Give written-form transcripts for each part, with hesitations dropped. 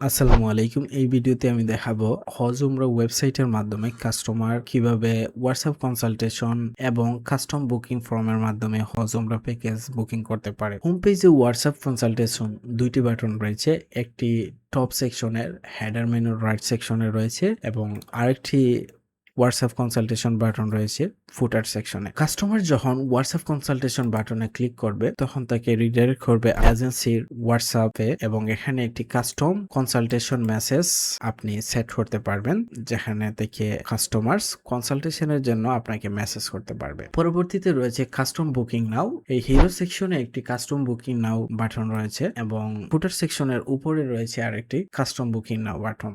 আসসালামু আলাইকুম। এই ভিডিওতে আমি দেখাবো হজ উমরা ওয়েবসাইটের মাধ্যমে কাস্টমার কিভাবে হোয়াটসঅ্যাপ কনসালটেশন এবং কাস্টম বুকিং ফর্মের মাধ্যমে হজ উমরা প্যাকেজ বুকিং করতে পারে। হোম পেজে হোয়াটসঅ্যাপ কনসালটেশন দুইটি বাটন রয়েছে, একটি টপ সেকশনের হেডার মেনুর রাইট সেকশনে রয়েছে এবং আরেকটি হোয়াটসঅ্যাপ কনসালটেশন বাটন রয়েছে ফুটার সেকশনে। কাস্টমার যখন হোয়াটসঅ্যাপ কনসালটেশন বাটনে ক্লিক করবে তখন তাকে রিডাইরেক্ট করবে এজেন্সির হোয়াটসঅ্যাপে এবং এখানে একটি কাস্টম কনসালটেশন মেসেজ আপনি সেট করতে পারবেন, যেখানে থেকে কাস্টমার্স কনসালটেশনের জন্য আপনাকে মেসেজ করতে পারবে। পরবর্তীতে রয়েছে কাস্টম বুকিং নাও। এই হিরো সেকশনে একটি কাস্টম বুকিং নাও বাটন রয়েছে এবং ফুটার সেকশনের উপরে রয়েছে আরেকটি custom booking now button.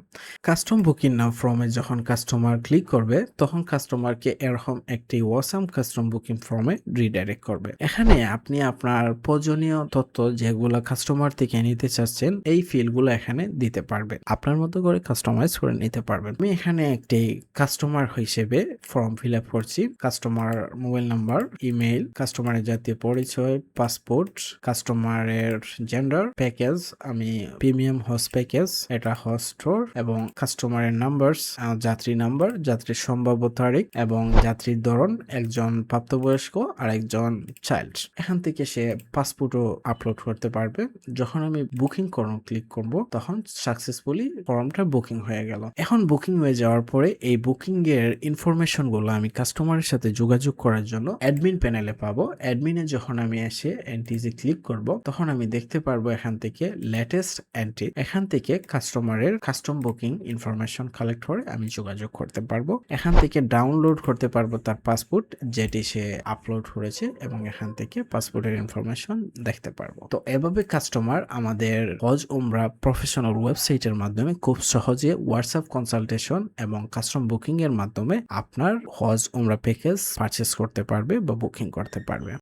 Custom booking now ফর্মে যখন কাস্টমার ক্লিক করবে তখন কাস্টমারকে এরকম একটি ওয়াসাম কাস্টম বুকিং ফর্মে রিডাইরেক্ট করবে। এখানে আপনি আপনার প্রয়োজনীয় তথ্য যেগুলো কাস্টমার থেকে নিতে চাচ্ছেন এই ফিল্ডগুলো এখানে দিতে পারবেন, আপনার মতো করে কাস্টমাইজ করে নিতে পারবেন। আমি এখানে একটি কাস্টমার হিসেবে ফর্ম ফিল আপ করছি। কাস্টমার মোবাইল নাম্বার, ইমেইল, কাস্টমারের জাতীয় পরিচয়, পাসপোর্ট, কাস্টমারের জেন্ডার, প্যাকেজ আমি প্রিমিয়াম হজ প্যাকেজ, এটা হজ স্টোর এবং কাস্টমারের নাম্বারস, যাত্রী নাম্বার, যাত্রীর সম্ভাব্য তারিখ এবং যাত্রীর ধরন, একজন প্রাপ্তবয়স্ক আর একজন চাইল্ড। এখান থেকে সে পাসপোর্টও আপলোড করতে পারবে। যখন আমি বুকিং ক্লিক করব তখন সাকসেসফুলি ফর্মটা বুকিং হয়ে গেল। এখন বুকিং হয়ে যাওয়ার পরে এই বুকিং এর ইনফরমেশন গুলো আমি কাস্টমারের সাথে যোগাযোগ করার জন্য অ্যাডমিন প্যানেলে পাবো। অ্যাডমিনে যখন আমি এসে এনটিজি ক্লিক করব তখন আমি দেখতে পারবো এখান থেকে লেটেস্ট এন্ট্রি। এখান থেকে কাস্টমারের কাস্টম বুকিং ইনফরমেশন কালেক্ট করে আমি যোগাযোগ করতে পারবো। এখান থেকে ডাউনলোড করতে পারবো তার পাসপোর্ট যেটি সে আপলোড করেছে এবং এখান থেকে পাসপোর্টের ইনফরমেশন দেখতে পারবো। তো এভাবে কাস্টমার আমাদের হজ উমরা প্রফেশনাল ওয়েবসাইটের মাধ্যমে খুব সহজে হোয়াটসঅ্যাপ কনসালটেশন এবং কাস্টম বুকিং এর মাধ্যমে আপনার হজ উমরা প্যাকেজ পারচেস করতে পারবে বা বুকিং করতে পারবে।